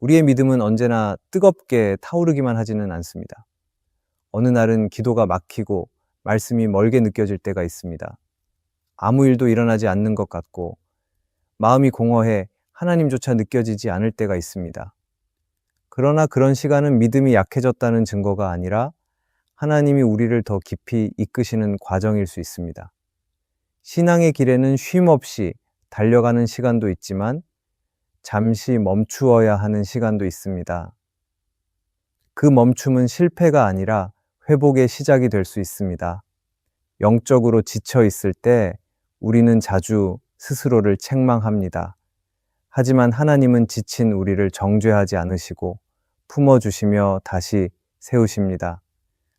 우리의 믿음은 언제나 뜨겁게 타오르기만 하지는 않습니다. 어느 날은 기도가 막히고 말씀이 멀게 느껴질 때가 있습니다. 아무 일도 일어나지 않는 것 같고 마음이 공허해 하나님조차 느껴지지 않을 때가 있습니다. 그러나 그런 시간은 믿음이 약해졌다는 증거가 아니라 하나님이 우리를 더 깊이 이끄시는 과정일 수 있습니다. 신앙의 길에는 쉼 없이 달려가는 시간도 있지만 잠시 멈추어야 하는 시간도 있습니다. 그 멈춤은 실패가 아니라 회복의 시작이 될 수 있습니다. 영적으로 지쳐 있을 때 우리는 자주 스스로를 책망합니다. 하지만 하나님은 지친 우리를 정죄하지 않으시고 품어주시며 다시 세우십니다.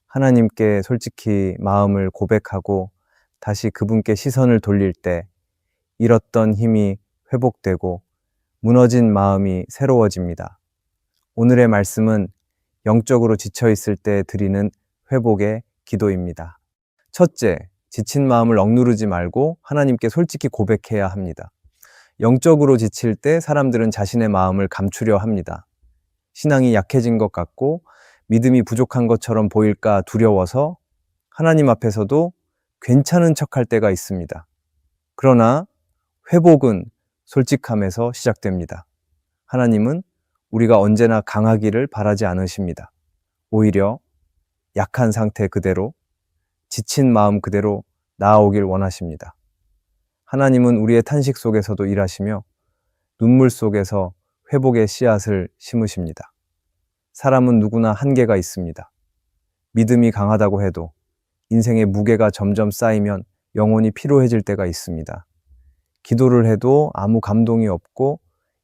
하나님께 솔직히 마음을 고백하고 다시 그분께 시선을 돌릴 때 잃었던 힘이 회복되고 무너진 마음이 새로워집니다. 오늘의 말씀은 영적으로 지쳐 있을 때 드리는 회복의 기도입니다. 첫째, 지친 마음을 억누르지 말고 하나님께 솔직히 고백해야 합니다. 영적으로 지칠 때 사람들은 자신의 마음을 감추려 합니다. 신앙이 약해진 것 같고 믿음이 부족한 것처럼 보일까 두려워서 하나님 앞에서도 괜찮은 척할 때가 있습니다. 그러나 회복은 솔직함에서 시작됩니다. 하나님은 우리가 언제나 강하기를 바라지 않으십니다. 오히려 약한 상태 그대로, 지친 마음 그대로 나아오길 원하십니다. 하나님은 우리의 탄식 속에서도 일하시며 눈물 속에서 회복의 씨앗을 심으십니다. 사람은 누구나 한계가 있습니다. 믿음이 강하다고 해도 인생의 무게가 점점 쌓이면 영혼이 피로해질 때가 있습니다. 기도를 해도 아무 감동이 없고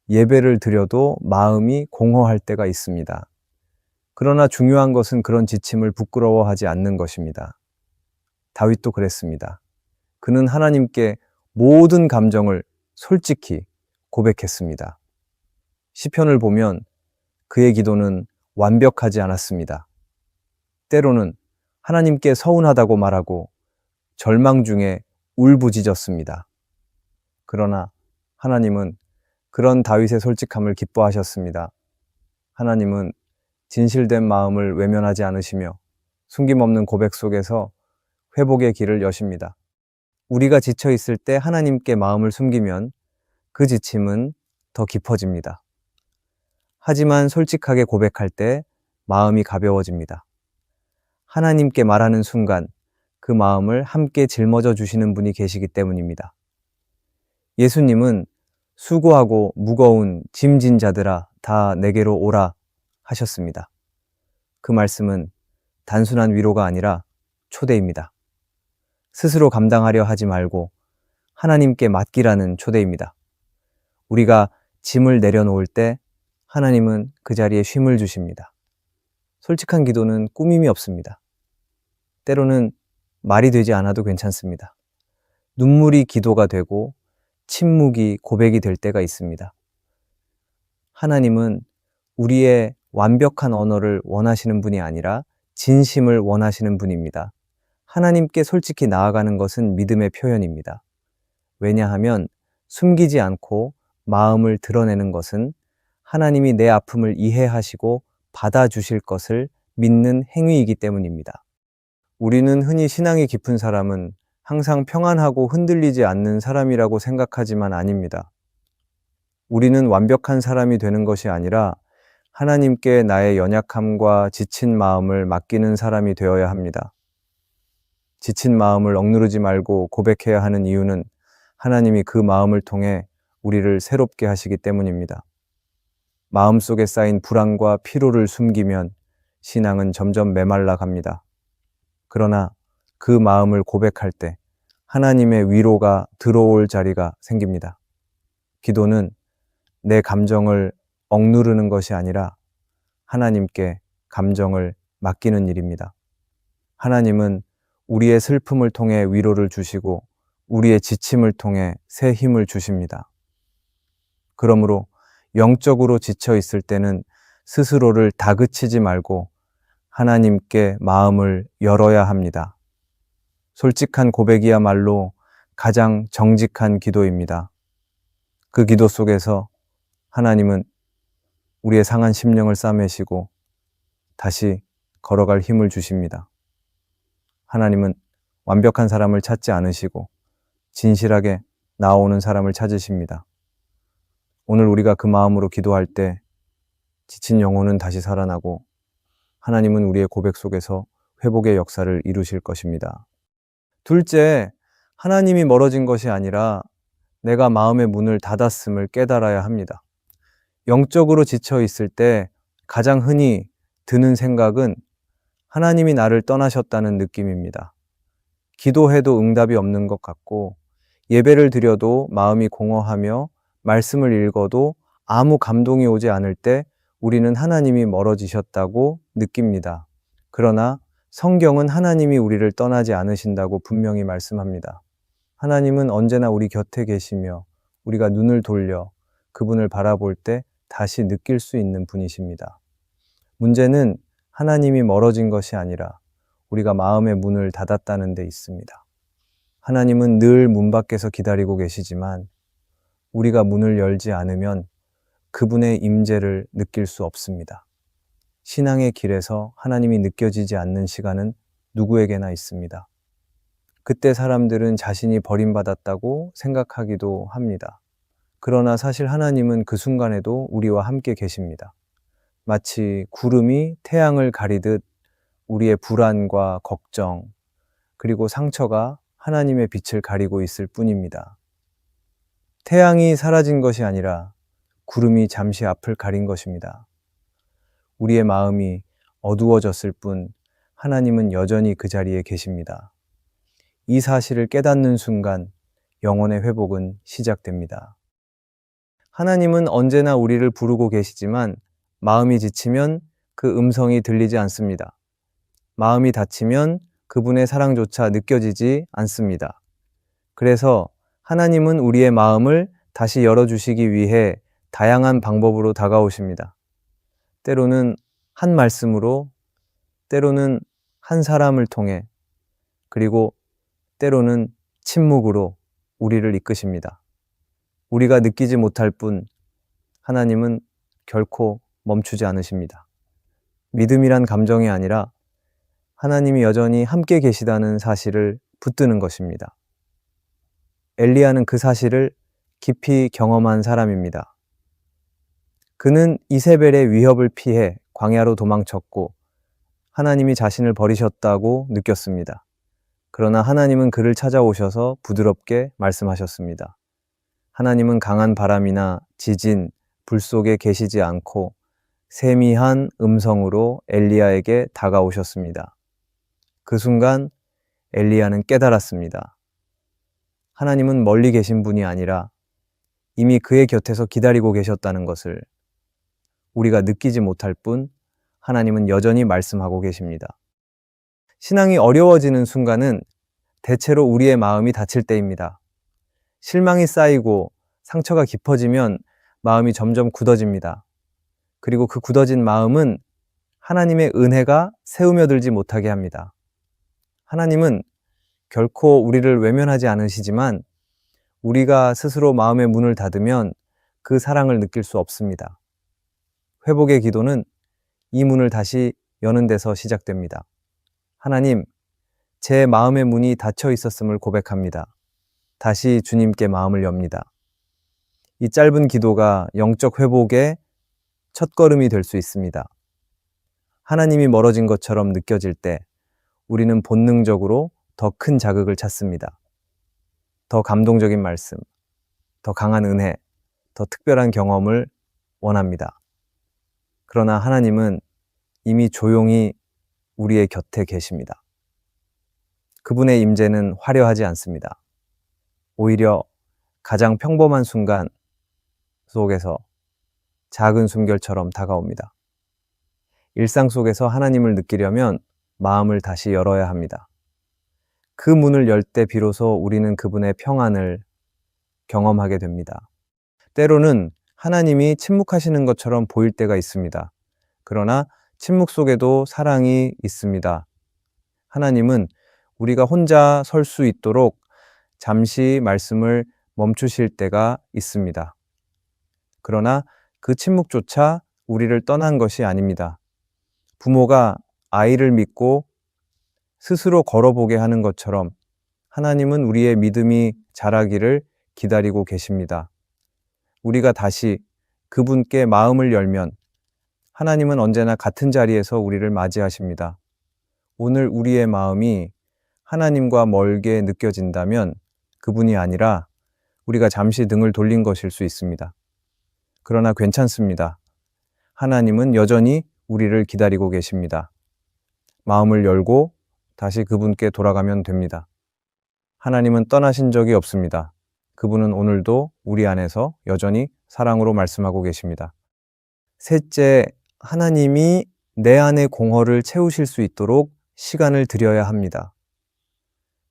예배를 드려도 마음이 공허할 때가 있습니다. 그러나 중요한 것은 그런 지침을 부끄러워하지 않는 것입니다. 다윗도 그랬습니다. 그는 하나님께 모든 감정을 솔직히 고백했습니다. 시편을 보면 그의 기도는 완벽하지 않았습니다. 때로는 하나님께 서운하다고 말하고 절망 중에 울부짖었습니다. 그러나 하나님은 그런 다윗의 솔직함을 기뻐하셨습니다. 하나님은 진실된 마음을 외면하지 않으시며 숨김없는 고백 속에서 회복의 길을 여십니다. 우리가 지쳐 있을 때 하나님께 마음을 숨기면 그 지침은 더 깊어집니다. 하지만 솔직하게 고백할 때 마음이 가벼워집니다. 하나님께 말하는 순간 그 마음을 함께 짊어져 주시는 분이 계시기 때문입니다. 예수님은 수고하고 무거운 짐진 자들아 다 내게로 오라 하셨습니다. 그 말씀은 단순한 위로가 아니라 초대입니다. 스스로 감당하려 하지 말고 하나님께 맡기라는 초대입니다. 우리가 짐을 내려놓을 때 하나님은 그 자리에 쉼을 주십니다. 솔직한 기도는 꾸밈이 없습니다. 때로는 말이 되지 않아도 괜찮습니다. 눈물이 기도가 되고 침묵이 고백이 될 때가 있습니다. 하나님은 우리의 완벽한 언어를 원하시는 분이 아니라 진심을 원하시는 분입니다. 하나님께 솔직히 나아가는 것은 믿음의 표현입니다. 왜냐하면 숨기지 않고 마음을 드러내는 것은 하나님이 내 아픔을 이해하시고 받아주실 것을 믿는 행위이기 때문입니다. 우리는 흔히 신앙이 깊은 사람은 항상 평안하고 흔들리지 않는 사람이라고 생각하지만 아닙니다. 우리는 완벽한 사람이 되는 것이 아니라 하나님께 나의 연약함과 지친 마음을 맡기는 사람이 되어야 합니다. 지친 마음을 억누르지 말고 고백해야 하는 이유는 하나님이 그 마음을 통해 우리를 새롭게 하시기 때문입니다. 마음속에 쌓인 불안과 피로를 숨기면 신앙은 점점 메말라 갑니다. 그러나 그 마음을 고백할 때 하나님의 위로가 들어올 자리가 생깁니다. 기도는 내 감정을 억누르는 것이 아니라 하나님께 감정을 맡기는 일입니다. 하나님은 우리의 슬픔을 통해 위로를 주시고 우리의 지침을 통해 새 힘을 주십니다. 그러므로 영적으로 지쳐 있을 때는 스스로를 다그치지 말고 하나님께 마음을 열어야 합니다. 솔직한 고백이야말로 가장 정직한 기도입니다. 그 기도 속에서 하나님은 우리의 상한 심령을 싸매시고 다시 걸어갈 힘을 주십니다. 하나님은 완벽한 사람을 찾지 않으시고 진실하게 나아오는 사람을 찾으십니다. 오늘 우리가 그 마음으로 기도할 때 지친 영혼은 다시 살아나고 하나님은 우리의 고백 속에서 회복의 역사를 이루실 것입니다. 둘째, 하나님이 멀어진 것이 아니라 내가 마음의 문을 닫았음을 깨달아야 합니다. 영적으로 지쳐 있을 때 가장 흔히 드는 생각은 하나님이 나를 떠나셨다는 느낌입니다. 기도해도 응답이 없는 것 같고 예배를 드려도 마음이 공허하며 말씀을 읽어도 아무 감동이 오지 않을 때 우리는 하나님이 멀어지셨다고 느낍니다. 그러나 성경은 하나님이 우리를 떠나지 않으신다고 분명히 말씀합니다. 하나님은 언제나 우리 곁에 계시며 우리가 눈을 돌려 그분을 바라볼 때 다시 느낄 수 있는 분이십니다. 문제는 하나님이 멀어진 것이 아니라 우리가 마음의 문을 닫았다는 데 있습니다. 하나님은 늘 문 밖에서 기다리고 계시지만 우리가 문을 열지 않으면 그분의 임재를 느낄 수 없습니다. 신앙의 길에서 하나님이 느껴지지 않는 시간은 누구에게나 있습니다. 그때 사람들은 자신이 버림받았다고 생각하기도 합니다. 그러나 사실 하나님은 그 순간에도 우리와 함께 계십니다. 마치 구름이 태양을 가리듯 우리의 불안과 걱정, 그리고 상처가 하나님의 빛을 가리고 있을 뿐입니다. 태양이 사라진 것이 아니라 구름이 잠시 앞을 가린 것입니다. 우리의 마음이 어두워졌을 뿐 하나님은 여전히 그 자리에 계십니다. 이 사실을 깨닫는 순간 영혼의 회복은 시작됩니다. 하나님은 언제나 우리를 부르고 계시지만 마음이 지치면 그 음성이 들리지 않습니다. 마음이 닫히면 그분의 사랑조차 느껴지지 않습니다. 그래서 하나님은 우리의 마음을 다시 열어주시기 위해 다양한 방법으로 다가오십니다. 때로는 한 말씀으로, 때로는 한 사람을 통해, 그리고 때로는 침묵으로 우리를 이끄십니다. 우리가 느끼지 못할 뿐 하나님은 결코 멈추지 않으십니다. 믿음이란 감정이 아니라 하나님이 여전히 함께 계시다는 사실을 붙드는 것입니다. 엘리야는 그 사실을 깊이 경험한 사람입니다. 그는 이세벨의 위협을 피해 광야로 도망쳤고 하나님이 자신을 버리셨다고 느꼈습니다. 그러나 하나님은 그를 찾아오셔서 부드럽게 말씀하셨습니다. 하나님은 강한 바람이나 지진, 불 속에 계시지 않고 세미한 음성으로 엘리야에게 다가오셨습니다. 그 순간 엘리야는 깨달았습니다. 하나님은 멀리 계신 분이 아니라 이미 그의 곁에서 기다리고 계셨다는 것을. 우리가 느끼지 못할 뿐 하나님은 여전히 말씀하고 계십니다. 신앙이 어려워지는 순간은 대체로 우리의 마음이 닫힐 때입니다. 실망이 쌓이고 상처가 깊어지면 마음이 점점 굳어집니다. 그리고 그 굳어진 마음은 하나님의 은혜가 새우며들지 못하게 합니다. 하나님은 결코 우리를 외면하지 않으시지만 우리가 스스로 마음의 문을 닫으면 그 사랑을 느낄 수 없습니다. 회복의 기도는 이 문을 다시 여는 데서 시작됩니다. 하나님, 제 마음의 문이 닫혀 있었음을 고백합니다. 다시 주님께 마음을 엽니다. 이 짧은 기도가 영적 회복의 첫걸음이 될 수 있습니다. 하나님이 멀어진 것처럼 느껴질 때 우리는 본능적으로 더 큰 자극을 찾습니다. 더 감동적인 말씀, 더 강한 은혜, 더 특별한 경험을 원합니다. 그러나 하나님은 이미 조용히 우리의 곁에 계십니다. 그분의 임재는 화려하지 않습니다. 오히려 가장 평범한 순간 속에서 작은 숨결처럼 다가옵니다. 일상 속에서 하나님을 느끼려면 마음을 다시 열어야 합니다. 그 문을 열 때 비로소 우리는 그분의 평안을 경험하게 됩니다. 때로는 하나님이 침묵하시는 것처럼 보일 때가 있습니다. 그러나 침묵 속에도 사랑이 있습니다. 하나님은 우리가 혼자 설 수 있도록 잠시 말씀을 멈추실 때가 있습니다. 그러나 그 침묵조차 우리를 떠난 것이 아닙니다. 부모가 아이를 믿고 스스로 걸어보게 하는 것처럼 하나님은 우리의 믿음이 자라기를 기다리고 계십니다. 우리가 다시 그분께 마음을 열면 하나님은 언제나 같은 자리에서 우리를 맞이하십니다. 오늘 우리의 마음이 하나님과 멀게 느껴진다면 그분이 아니라 우리가 잠시 등을 돌린 것일 수 있습니다. 그러나 괜찮습니다. 하나님은 여전히 우리를 기다리고 계십니다. 마음을 열고 다시 그분께 돌아가면 됩니다. 하나님은 떠나신 적이 없습니다. 그분은 오늘도 우리 안에서 여전히 사랑으로 말씀하고 계십니다. 셋째, 하나님이 내 안의 공허를 채우실 수 있도록 시간을 드려야 합니다.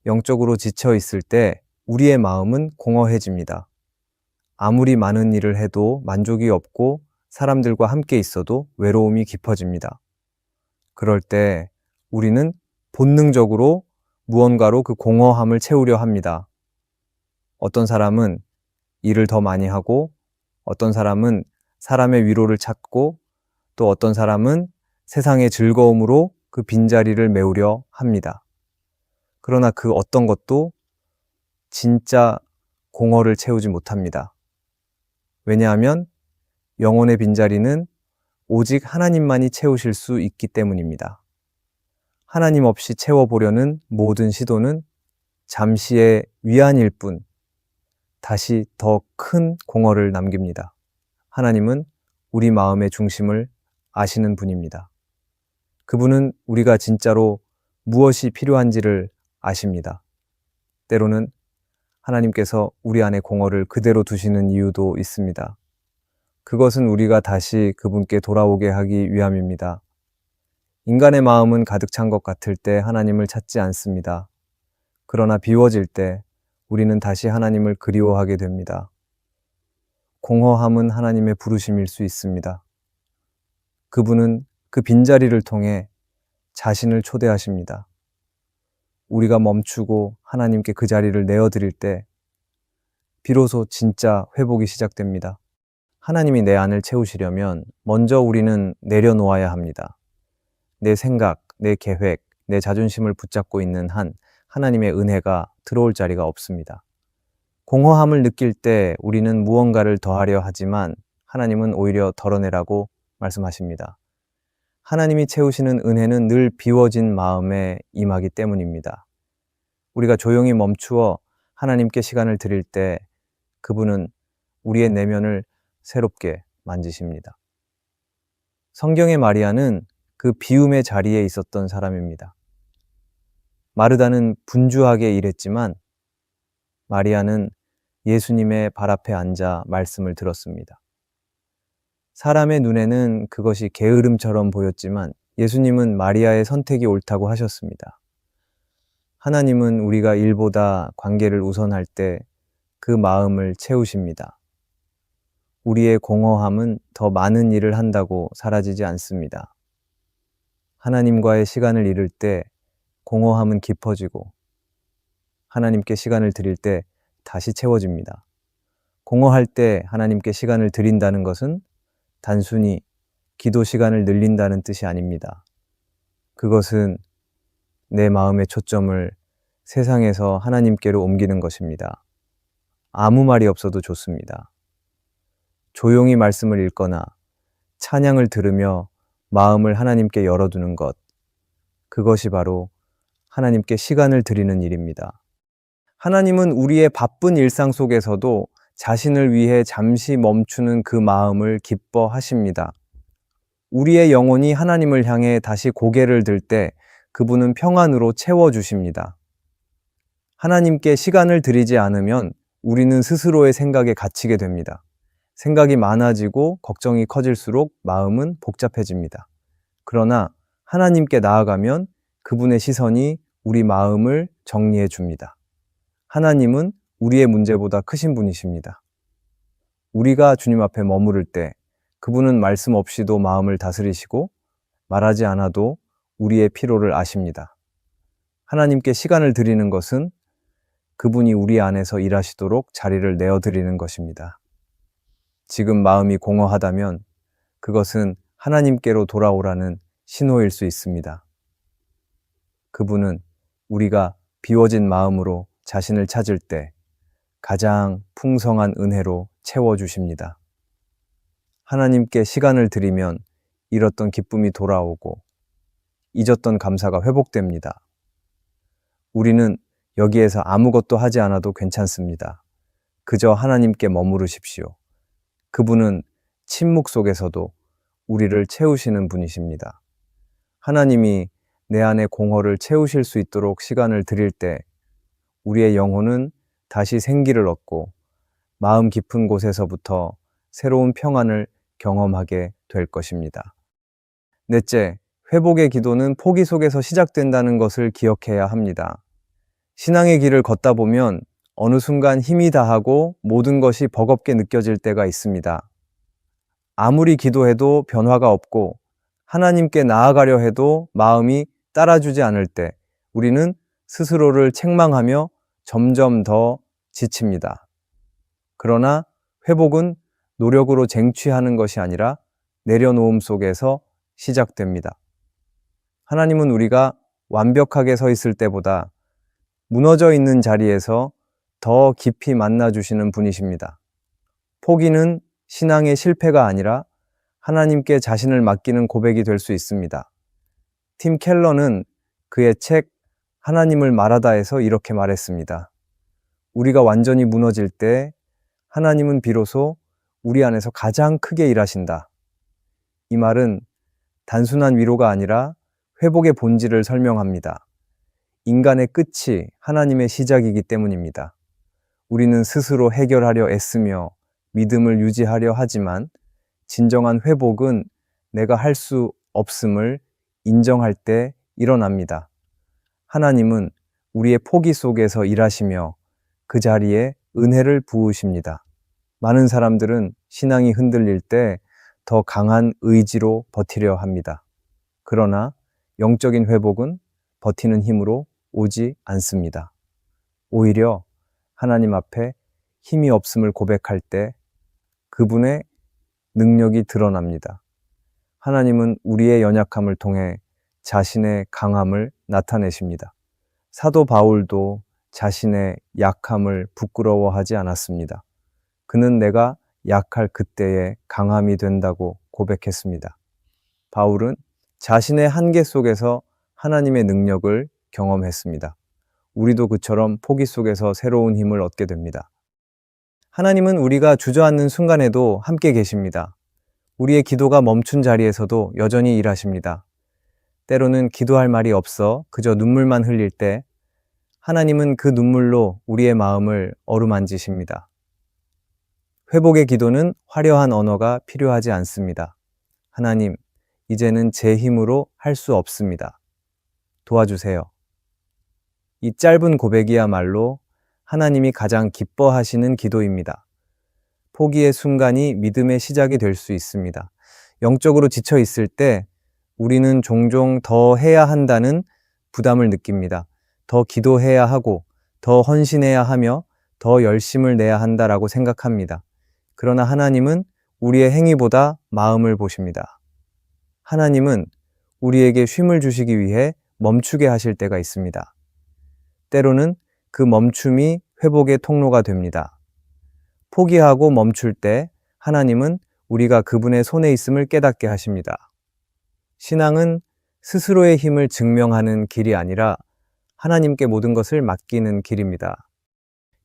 영적으로 지쳐 있을 때 우리의 마음은 공허해집니다. 아무리 많은 일을 해도 만족이 없고 사람들과 함께 있어도 외로움이 깊어집니다. 그럴 때 우리는 본능적으로 무언가로 그 공허함을 채우려 합니다. 어떤 사람은 일을 더 많이 하고, 어떤 사람은 사람의 위로를 찾고, 또 어떤 사람은 세상의 즐거움으로 그 빈자리를 메우려 합니다. 그러나 그 어떤 것도 진짜 공허를 채우지 못합니다. 왜냐하면 영혼의 빈자리는 오직 하나님만이 채우실 수 있기 때문입니다. 하나님 없이 채워보려는 모든 시도는 잠시의 위안일 뿐 다시 더 큰 공허를 남깁니다. 하나님은 우리 마음의 중심을 아시는 분입니다. 그분은 우리가 진짜로 무엇이 필요한지를 아십니다. 때로는 하나님께서 우리 안에 공허를 그대로 두시는 이유도 있습니다. 그것은 우리가 다시 그분께 돌아오게 하기 위함입니다. 인간의 마음은 가득 찬 것 같을 때 하나님을 찾지 않습니다. 그러나 비워질 때 우리는 다시 하나님을 그리워하게 됩니다. 공허함은 하나님의 부르심일 수 있습니다. 그분은 그 빈자리를 통해 자신을 초대하십니다. 우리가 멈추고 하나님께 그 자리를 내어드릴 때 비로소 진짜 회복이 시작됩니다. 하나님이 내 안을 채우시려면 먼저 우리는 내려놓아야 합니다. 내 생각, 내 계획, 내 자존심을 붙잡고 있는 한 하나님의 은혜가 들어올 자리가 없습니다. 공허함을 느낄 때 우리는 무언가를 더하려 하지만 하나님은 오히려 덜어내라고 말씀하십니다. 하나님이 채우시는 은혜는 늘 비워진 마음에 임하기 때문입니다. 우리가 조용히 멈추어 하나님께 시간을 드릴 때 그분은 우리의 내면을 새롭게 만지십니다. 성경의 마리아는 그 비움의 자리에 있었던 사람입니다. 마르다는 분주하게 일했지만 마리아는 예수님의 발 앞에 앉아 말씀을 들었습니다. 사람의 눈에는 그것이 게으름처럼 보였지만 예수님은 마리아의 선택이 옳다고 하셨습니다. 하나님은 우리가 일보다 관계를 우선할 때 그 마음을 채우십니다. 우리의 공허함은 더 많은 일을 한다고 사라지지 않습니다. 하나님과의 시간을 잃을 때 공허함은 깊어지고 하나님께 시간을 드릴 때 다시 채워집니다. 공허할 때 하나님께 시간을 드린다는 것은 단순히 기도 시간을 늘린다는 뜻이 아닙니다. 그것은 내 마음의 초점을 세상에서 하나님께로 옮기는 것입니다. 아무 말이 없어도 좋습니다. 조용히 말씀을 읽거나 찬양을 들으며 마음을 하나님께 열어두는 것, 그것이 바로 하나님께 시간을 드리는 일입니다. 하나님은 우리의 바쁜 일상 속에서도 자신을 위해 잠시 멈추는 그 마음을 기뻐하십니다. 우리의 영혼이 하나님을 향해 다시 고개를 들 때 그분은 평안으로 채워주십니다. 하나님께 시간을 드리지 않으면 우리는 스스로의 생각에 갇히게 됩니다. 생각이 많아지고 걱정이 커질수록 마음은 복잡해집니다. 그러나 하나님께 나아가면 그분의 시선이 우리 마음을 정리해 줍니다. 하나님은 우리의 문제보다 크신 분이십니다. 우리가 주님 앞에 머무를 때 그분은 말씀 없이도 마음을 다스리시고 말하지 않아도 우리의 피로를 아십니다. 하나님께 시간을 드리는 것은 그분이 우리 안에서 일하시도록 자리를 내어드리는 것입니다. 지금 마음이 공허하다면 그것은 하나님께로 돌아오라는 신호일 수 있습니다. 그분은 우리가 비워진 마음으로 자신을 찾을 때 가장 풍성한 은혜로 채워주십니다. 하나님께 시간을 드리면 잃었던 기쁨이 돌아오고 잊었던 감사가 회복됩니다. 우리는 여기에서 아무것도 하지 않아도 괜찮습니다. 그저 하나님께 머무르십시오. 그분은 침묵 속에서도 우리를 채우시는 분이십니다. 하나님이 내 안의 공허를 채우실 수 있도록 시간을 드릴 때 우리의 영혼은 다시 생기를 얻고 마음 깊은 곳에서부터 새로운 평안을 경험하게 될 것입니다. 넷째, 회복의 기도는 포기 속에서 시작된다는 것을 기억해야 합니다. 신앙의 길을 걷다 보면 어느 순간 힘이 다하고 모든 것이 버겁게 느껴질 때가 있습니다. 아무리 기도해도 변화가 없고 하나님께 나아가려 해도 마음이 따라주지 않을 때 우리는 스스로를 책망하며 점점 더 지칩니다. 그러나 회복은 노력으로 쟁취하는 것이 아니라 내려놓음 속에서 시작됩니다. 하나님은 우리가 완벽하게 서 있을 때보다 무너져 있는 자리에서 더 깊이 만나주시는 분이십니다. 포기는 신앙의 실패가 아니라 하나님께 자신을 맡기는 고백이 될 수 있습니다. 팀 켈러는 그의 책 하나님을 말하다에서 이렇게 말했습니다. 우리가 완전히 무너질 때 하나님은 비로소 우리 안에서 가장 크게 일하신다. 이 말은 단순한 위로가 아니라 회복의 본질을 설명합니다. 인간의 끝이 하나님의 시작이기 때문입니다. 우리는 스스로 해결하려 애쓰며 믿음을 유지하려 하지만 진정한 회복은 내가 할 수 없음을 인정할 때 일어납니다. 하나님은 우리의 포기 속에서 일하시며 그 자리에 은혜를 부으십니다. 많은 사람들은 신앙이 흔들릴 때 더 강한 의지로 버티려 합니다. 그러나 영적인 회복은 버티는 힘으로 오지 않습니다. 오히려 하나님 앞에 힘이 없음을 고백할 때 그분의 능력이 드러납니다. 하나님은 우리의 연약함을 통해 자신의 강함을 나타내십니다. 사도 바울도 자신의 약함을 부끄러워하지 않았습니다. 그는 내가 약할 그때에 강함이 된다고 고백했습니다. 바울은 자신의 한계 속에서 하나님의 능력을 경험했습니다. 우리도 그처럼 포기 속에서 새로운 힘을 얻게 됩니다. 하나님은 우리가 주저앉는 순간에도 함께 계십니다. 우리의 기도가 멈춘 자리에서도 여전히 일하십니다. 때로는 기도할 말이 없어 그저 눈물만 흘릴 때 하나님은 그 눈물로 우리의 마음을 어루만지십니다. 회복의 기도는 화려한 언어가 필요하지 않습니다. 하나님, 이제는 제 힘으로 할 수 없습니다. 도와주세요. 이 짧은 고백이야말로 하나님이 가장 기뻐하시는 기도입니다. 포기의 순간이 믿음의 시작이 될 수 있습니다. 영적으로 지쳐 있을 때 우리는 종종 더 해야 한다는 부담을 느낍니다. 더 기도해야 하고, 더 헌신해야 하며, 더 열심을 내야 한다라고 생각합니다. 그러나 하나님은 우리의 행위보다 마음을 보십니다. 하나님은 우리에게 쉼을 주시기 위해 멈추게 하실 때가 있습니다. 때로는 그 멈춤이 회복의 통로가 됩니다. 포기하고 멈출 때 하나님은 우리가 그분의 손에 있음을 깨닫게 하십니다. 신앙은 스스로의 힘을 증명하는 길이 아니라 하나님께 모든 것을 맡기는 길입니다.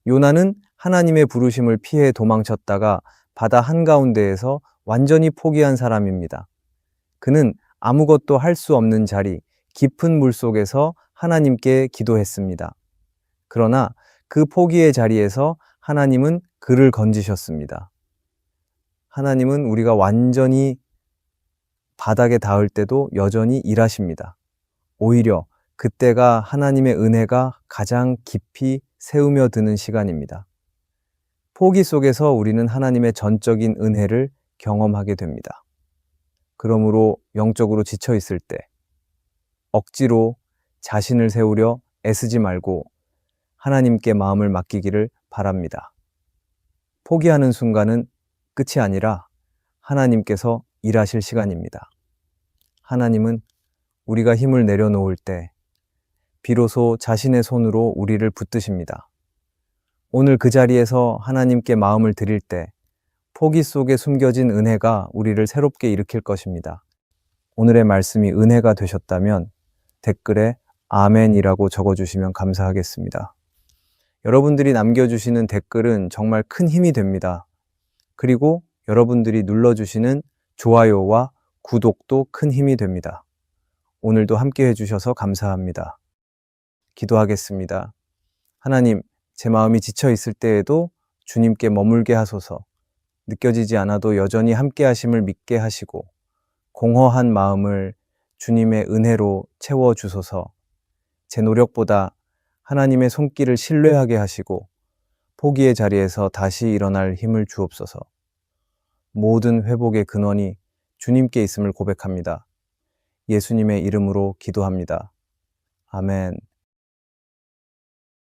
요나는 하나님의 부르심을 피해 도망쳤다가 바다 한가운데에서 완전히 포기한 사람입니다. 그는 아무것도 할 수 없는 자리, 깊은 물속에서 하나님께 기도했습니다. 그러나 그 포기의 자리에서 하나님은 그를 건지셨습니다. 하나님은 우리가 완전히 바닥에 닿을 때도 여전히 일하십니다. 오히려 그때가 하나님의 은혜가 가장 깊이 새우며 드는 시간입니다. 포기 속에서 우리는 하나님의 전적인 은혜를 경험하게 됩니다. 그러므로 영적으로 지쳐 있을 때 억지로 자신을 세우려 애쓰지 말고 하나님께 마음을 맡기기를 바랍니다. 포기하는 순간은 끝이 아니라 하나님께서 일하실 시간입니다. 하나님은 우리가 힘을 내려놓을 때 비로소 자신의 손으로 우리를 붙드십니다. 오늘 그 자리에서 하나님께 마음을 드릴 때 포기 속에 숨겨진 은혜가 우리를 새롭게 일으킬 것입니다. 오늘의 말씀이 은혜가 되셨다면 댓글에 아멘이라고 적어주시면 감사하겠습니다. 여러분들이 남겨주시는 댓글은 정말 큰 힘이 됩니다. 그리고 여러분들이 눌러주시는 좋아요와 구독도 큰 힘이 됩니다. 오늘도 함께 해주셔서 감사합니다. 기도하겠습니다. 하나님, 제 마음이 지쳐 있을 때에도 주님께 머물게 하소서. 느껴지지 않아도 여전히 함께 하심을 믿게 하시고 공허한 마음을 주님의 은혜로 채워주소서. 제 노력보다 하나님의 손길을 신뢰하게 하시고 포기의 자리에서 다시 일어날 힘을 주옵소서. 모든 회복의 근원이 주님께 있음을 고백합니다. 예수님의 이름으로 기도합니다. 아멘.